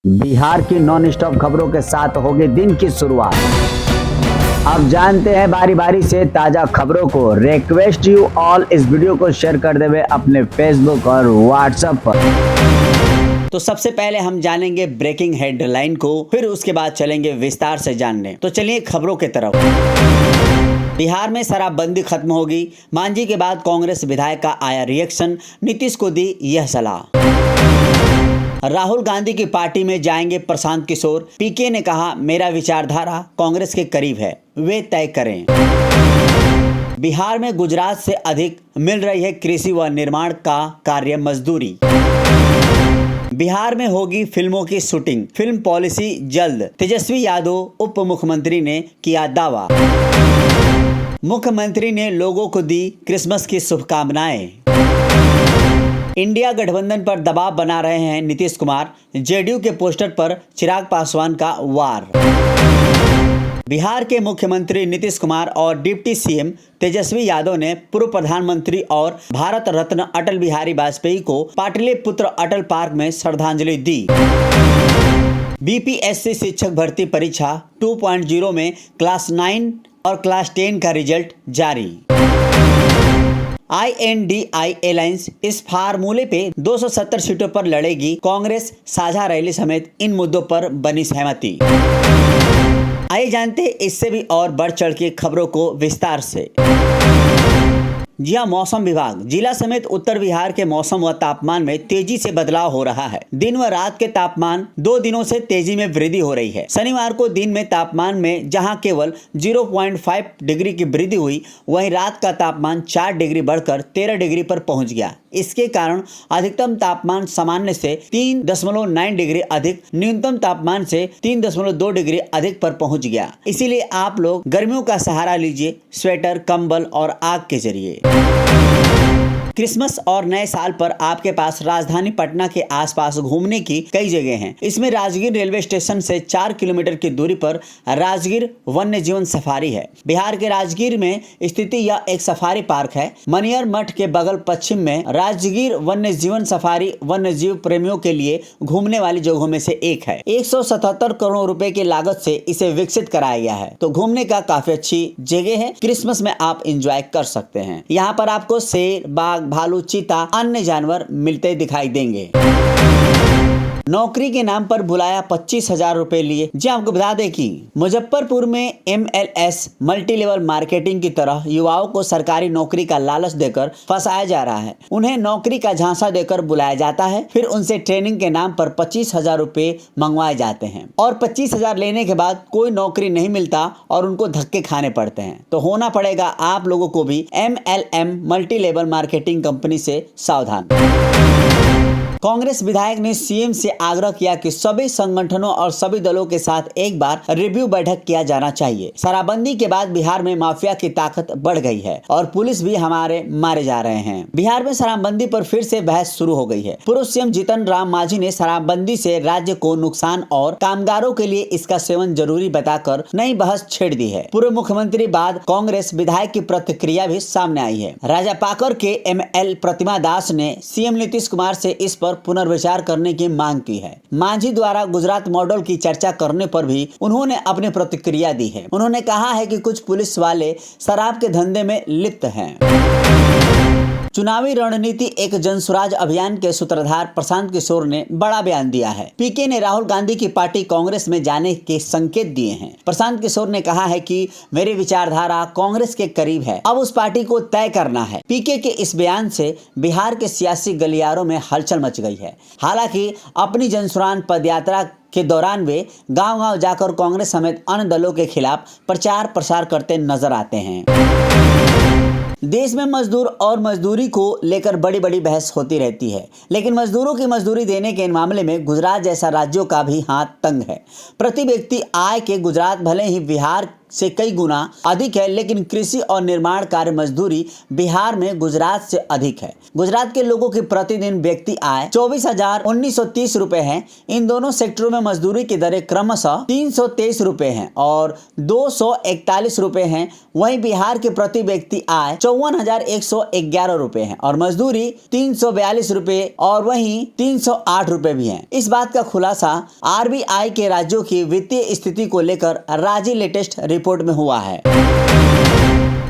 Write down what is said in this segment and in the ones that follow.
बिहार की non stop खबरों के साथ होगी दिन की शुरुआत। अब जानते हैं बारी बारी से ताजा खबरों को। रिक्वेस्ट यू ऑल इस वीडियो को शेयर कर देवे अपने फेसबुक और व्हाट्सएप पर। तो सबसे पहले हम जानेंगे ब्रेकिंग हेडलाइन को, फिर उसके बाद चलेंगे विस्तार से जानने। तो चलिए खबरों की तरफ। बिहार में शराबबंदी खत्म होगी, मांझी के बाद कांग्रेस विधायक का आया रिएक्शन, नीतीश को दी यह सलाह। राहुल गांधी की पार्टी में जाएंगे प्रशांत किशोर, पीके ने कहा मेरा विचारधारा कांग्रेस के करीब है, वे तय करें। बिहार में गुजरात से अधिक मिल रही है कृषि व निर्माण का कार्य मजदूरी। बिहार में होगी फिल्मों की शूटिंग, फिल्म पॉलिसी जल्द, तेजस्वी यादव उप मुख्यमंत्री ने किया दावा। मुख्यमंत्री ने लोगों को दी क्रिसमस की शुभकामनाएं। इंडिया गठबंधन पर दबाव बना रहे हैं नीतीश कुमार, जेडीयू के पोस्टर पर चिराग पासवान का वार। बिहार के मुख्यमंत्री नीतीश कुमार और डिप्टी सीएम तेजस्वी यादव ने पूर्व प्रधानमंत्री और भारत रत्न अटल बिहारी वाजपेयी को पाटलिपुत्र अटल पार्क में श्रद्धांजलि दी। बीपीएससी शिक्षक भर्ती परीक्षा 2.0 में क्लास 9 और क्लास 10 का रिजल्ट जारी। INDI अलायंस इस फार्मूले पे 270 सीटों पर लड़ेगी, कांग्रेस साझा रैली समेत इन मुद्दों पर बनी सहमति। आइए जानते हैं इससे भी और बढ़ चढ़ के खबरों को विस्तार से। जी हाँ, मौसम विभाग जिला समेत उत्तर बिहार के मौसम व तापमान में तेजी से बदलाव हो रहा है। दिन व रात के तापमान 2 दिनों से तेजी में वृद्धि हो रही है। शनिवार को दिन में तापमान में जहां केवल 0.5 डिग्री की वृद्धि हुई, वहीं रात का तापमान 4 डिग्री बढ़कर 13 डिग्री पर पहुंच गया। इसके कारण अधिकतम तापमान सामान्य से 3.9 डिग्री अधिक, न्यूनतम तापमान से 3.2 डिग्री अधिक पर पहुंच गया। इसीलिए आप लोग गर्मियों का सहारा लीजिए, स्वेटर, कंबल और आग के जरिए। क्रिसमस और नए साल पर आपके पास राजधानी पटना के आसपास घूमने की कई जगह हैं। इसमें राजगीर रेलवे स्टेशन से 4 किलोमीटर की दूरी पर राजगीर वन्य जीवन सफारी है। बिहार के राजगीर में स्थित यह एक सफारी पार्क है। मनियर मठ के बगल पश्चिम में राजगीर वन्य जीवन सफारी वन्य जीव प्रेमियों के लिए घूमने वाली जगहों में से एक है। 177 करोड़ रुपए की लागत से इसे विकसित कराया गया है, तो घूमने का काफी अच्छी जगह है। क्रिसमस में आप एंजॉय कर सकते हैं। यहाँ पर आपको शेर, बाघ, भालू, चीता, अन्य जानवर मिलते दिखाई देंगे। नौकरी के नाम पर बुलाया 25,000 रुपए लिए। जी आपको बता दें कि मुजफ्फरपुर में MLS मल्टी लेवल मार्केटिंग की तरह युवाओं को सरकारी नौकरी का लालच देकर फंसाया जा रहा है। उन्हें नौकरी का झांसा देकर बुलाया जाता है, फिर उनसे ट्रेनिंग के नाम पर 25,000 रुपए मंगवाए जाते हैं और 25,000 लेने के बाद कोई नौकरी नहीं मिलता और उनको धक्के खाने पड़ते हैं। तो होना पड़ेगा आप लोगों को भी MLM multi level marketing company से सावधान। कांग्रेस विधायक ने सीएम से आग्रह किया कि सभी संगठनों और सभी दलों के साथ एक बार रिव्यू बैठक किया जाना चाहिए। शराबबंदी के बाद बिहार में माफिया की ताकत बढ़ गई है और पुलिस भी हमारे मारे जा रहे हैं। बिहार में शराबबंदी पर फिर से बहस शुरू हो गई है। पूर्व सीएम जीतन राम मांझी ने शराबबंदी से राज्य को नुकसान और कामगारों के लिए इसका सेवन जरूरी बताकर नई बहस छेड़ दी है। पूर्व मुख्यमंत्री बाद कांग्रेस विधायक की प्रतिक्रिया भी सामने आई है। राजापाकर के ML प्रतिमा दास ने सीएम नीतीश कुमार से इस पर पुनर्विचार करने की मांग की है। मांझी द्वारा गुजरात मॉडल की चर्चा करने पर भी उन्होंने अपनी प्रतिक्रिया दी है। उन्होंने कहा है कि कुछ पुलिस वाले शराब के धंधे में लिप्त हैं। चुनावी रणनीति एक जनसुराज अभियान के सूत्रधार प्रशांत किशोर ने बड़ा बयान दिया है। पीके ने राहुल गांधी की पार्टी कांग्रेस में जाने के संकेत दिए हैं। प्रशांत किशोर ने कहा है कि मेरी विचारधारा कांग्रेस के करीब है, अब उस पार्टी को तय करना है। पीके के इस बयान से बिहार के सियासी गलियारों में हलचल मच गई है। हालांकि अपनी जनसुराज पदयात्रा के दौरान वे गांव-गांव जाकर कांग्रेस समेत अन्य दलों के खिलाफ प्रचार प्रसार करते नजर आते हैं। देश में मजदूर और मजदूरी को लेकर बड़ी बड़ी बहस होती रहती है, लेकिन मजदूरों की मजदूरी देने के मामले में गुजरात जैसा राज्यों का भी हाथ तंग है। प्रति व्यक्ति आय के गुजरात भले ही बिहार से कई गुना अधिक है, लेकिन कृषि और निर्माण कार्य मजदूरी बिहार में गुजरात से अधिक है। गुजरात के लोगों की प्रतिदिन व्यक्ति आय 24,1930 रुपए है। इन दोनों सेक्टरों में मजदूरी की दरें क्रमशः 323 रुपए हैं और 241 रुपए हैं। वहीं बिहार के प्रति व्यक्ति आय 54,111 रुपए है और मजदूरी 342 रुपए और वहीं 308 रुपए भी है। इस बात का खुलासा RBI के राज्यों की वित्तीय स्थिति को लेकर राज्य लेटेस्ट रिपोर्ट में हुआ है।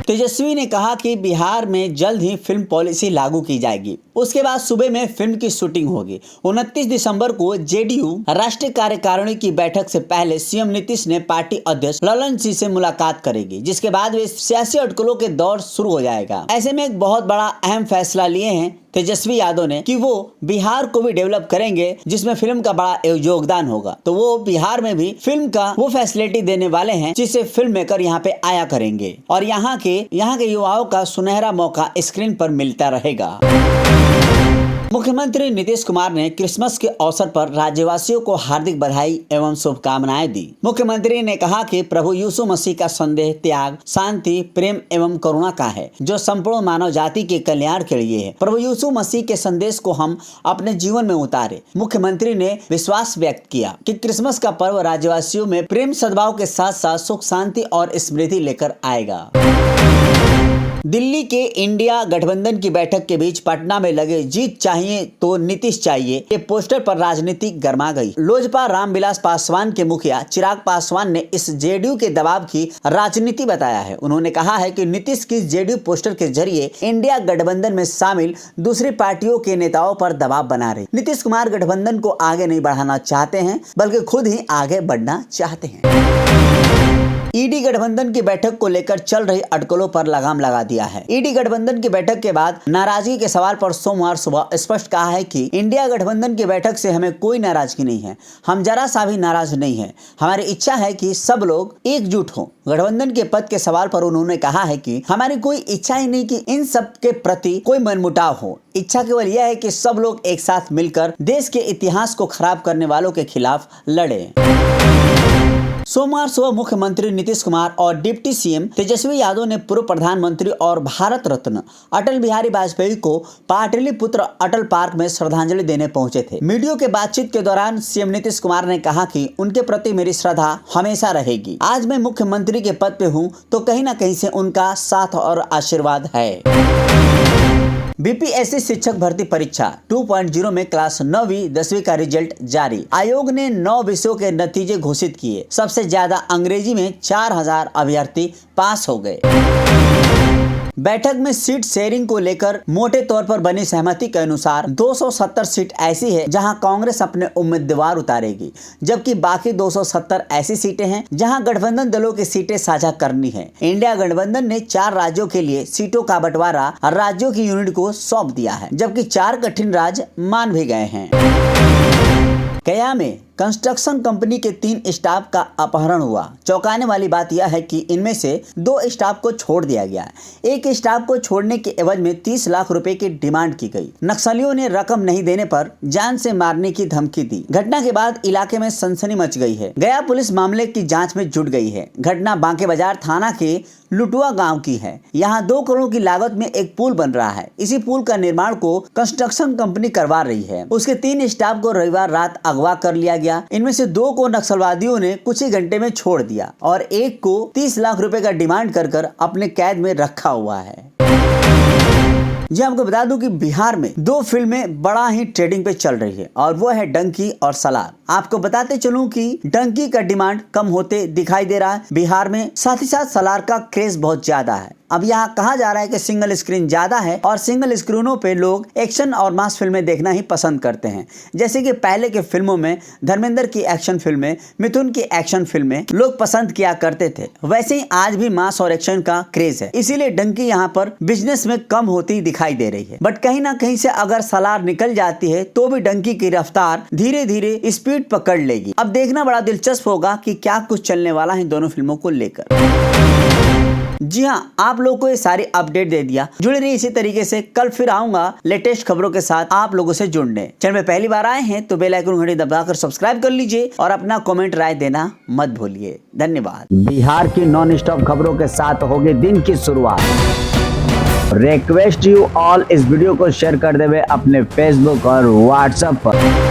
तेजस्वी ने कहा कि बिहार में जल्द ही फिल्म पॉलिसी लागू की जाएगी। उसके बाद सुबह में फिल्म की शूटिंग होगी। 29 दिसंबर को JDU राष्ट्रीय कार्यकारिणी की बैठक से पहले CM नीतीश ने पार्टी अध्यक्ष ललन सिंह से मुलाकात करेगी, जिसके बाद वे सियासी अटकलों के दौर शुरू हो जाएगा। ऐसे में एक बहुत बड़ा अहम फैसला लिए हैं तेजस्वी यादव ने कि वो बिहार को भी डेवलप करेंगे, जिसमें फिल्म का बड़ा योगदान होगा। तो वो बिहार में भी फिल्म का वो फैसिलिटी देने वाले हैं जिससे फिल्म मेकर यहाँ पे आया करेंगे और यहाँ के युवाओं का सुनहरा मौका स्क्रीन पर मिलता रहेगा। मुख्यमंत्री नीतीश कुमार ने क्रिसमस के अवसर पर राज्यवासियों को हार्दिक बधाई एवं शुभकामनाएं दी। मुख्यमंत्री ने कहा कि प्रभु यीशु मसीह का संदेश त्याग, शांति, प्रेम एवं करुणा का है, जो संपूर्ण मानव जाति के कल्याण के लिए है। प्रभु यीशु मसीह के संदेश को हम अपने जीवन में उतारे। मुख्यमंत्री ने विश्वास व्यक्त किया कि क्रिसमस का पर्व राज्यवासियों में प्रेम सद्भाव के साथ साथ सुख, शांति और समृद्धि लेकर आएगा। दिल्ली के इंडिया गठबंधन की बैठक के बीच पटना में लगे जीत चाहिए तो नीतीश चाहिए के पोस्टर पर राजनीति गर्मा गई। लोजपा रामविलास पासवान के मुखिया चिराग पासवान ने इस JDU के दबाव की राजनीति बताया है। उन्होंने कहा है कि नीतीश की JDU पोस्टर के जरिए इंडिया गठबंधन में शामिल दूसरी पार्टियों के नेताओं पर दबाव बना रही। नीतीश कुमार गठबंधन को आगे नहीं बढ़ाना चाहते हैं, बल्कि खुद ही आगे बढ़ना चाहते हैं। ईडी गठबंधन की बैठक को लेकर चल रही अटकलों पर लगाम लगा दिया है। ईडी गठबंधन की बैठक के बाद नाराजगी के सवाल पर सोमवार सुबह स्पष्ट कहा है कि इंडिया गठबंधन की बैठक से हमें कोई नाराजगी नहीं है, हम जरा सा भी नाराज नहीं है। हमारी इच्छा है कि सब लोग एकजुट हों। गठबंधन के पद के सवाल पर उन्होंने कहा है कि हमारी कोई इच्छा ही नहीं कि इन सब के प्रति कोई मनमुटाव हो। इच्छा केवल यह है कि सब लोग एक साथ मिलकर देश के इतिहास को खराब करने वालों के खिलाफ लड़े। सोमवार सुबह मुख्यमंत्री नीतीश कुमार और डिप्टी CM तेजस्वी यादव ने पूर्व प्रधानमंत्री और भारत रत्न अटल बिहारी वाजपेयी को पाटलिपुत्र अटल पार्क में श्रद्धांजलि देने पहुंचे थे। मीडिया के बातचीत के दौरान CM नीतीश कुमार ने कहा कि उनके प्रति मेरी श्रद्धा हमेशा रहेगी। आज मैं मुख्यमंत्री के पद पे हूँ तो कहीं न कहीं से उनका साथ और आशीर्वाद है। BPSC शिक्षक भर्ती परीक्षा 2.0 में क्लास 9वीं 10वीं का रिजल्ट जारी। आयोग ने 9 विषयों के नतीजे घोषित किए। सबसे ज्यादा अंग्रेजी में 4000 अभ्यर्थी पास हो गए। बैठक में सीट शेयरिंग को लेकर मोटे तौर पर बनी सहमति के अनुसार 270 सीट ऐसी है जहां कांग्रेस अपने उम्मीदवार उतारेगी, जबकि बाकी 270 ऐसी सीटें हैं जहां गठबंधन दलों की सीटें साझा करनी है। इंडिया गठबंधन ने 4 राज्यों के लिए सीटों का बंटवारा राज्यों की यूनिट को सौंप दिया है, जबकि 4 कठिन राज्य मान भी गए हैं। गया में कंस्ट्रक्शन कंपनी के 3 स्टाफ का अपहरण हुआ। चौंकाने वाली बात यह है कि इनमें से 2 स्टाफ को छोड़ दिया गया। एक स्टाफ को छोड़ने के एवज में 30 लाख रुपए की डिमांड की गई। नक्सलियों ने रकम नहीं देने पर जान से मारने की धमकी दी। घटना के बाद इलाके में सनसनी मच गई है। गया पुलिस मामले की जाँच में जुट गई है। घटना बांके बाजार थाना के लुटुआ गांव की है। यहाँ 2 करोड़ की लागत में एक पुल बन रहा है। इसी पुल का निर्माण को कंस्ट्रक्शन कंपनी करवा रही है। उसके 3 स्टाफ को रविवार रात अगवा कर लिया गया। इनमें से 2 को नक्सलवादियों ने कुछ ही घंटे में छोड़ दिया और एक को 30 लाख रुपए का डिमांड कर अपने कैद में रखा हुआ है। जी आपको बता दूं कि बिहार में 2 फिल्में बड़ा ही ट्रेंडिंग पे चल रही है और वो है डंकी और सलार। आपको बताते चलूं कि डंकी का डिमांड कम होते दिखाई दे रहा है बिहार में, साथ ही साथ सलार का क्रेज बहुत ज्यादा है। अब यहाँ कहा जा रहा है कि सिंगल स्क्रीन ज्यादा है और सिंगल स्क्रीनों पे लोग एक्शन और मास फिल्में देखना ही पसंद करते हैं। जैसे कि पहले के फिल्मों में धर्मेंद्र की एक्शन फिल्में, मिथुन की एक्शन फिल्में लोग पसंद किया करते थे, वैसे ही आज भी मास और एक्शन का क्रेज है। इसीलिए डंकी यहाँ पर बिजनेस में कम होती दिखाई दे रही है। बट कहीं ना कहीं से अगर सलार निकल जाती है तो भी डंकी की रफ्तार धीरे धीरे स्पीड पकड़ लेगी। अब देखना बड़ा दिलचस्प होगा कि क्या कुछ चलने वाला है दोनों फिल्मों को लेकर। जी हाँ, आप लोगों को ये सारी अपडेट दे दिया। जुड़े रहिए इसी तरीके से, कल फिर आऊंगा लेटेस्ट खबरों के साथ आप लोगों से जुड़ने। चैनल में पहली बार आए हैं तो बेल आइकन घंटी दबाकर सब्सक्राइब कर लीजिए और अपना कमेंट राय देना मत भूलिए। धन्यवाद। बिहार की नॉन स्टॉप खबरों के साथ होगी दिन की शुरुआत। रिक्वेस्ट यू ऑल इस वीडियो को शेयर कर देवे अपने फेसबुक और व्हाट्सएप पर।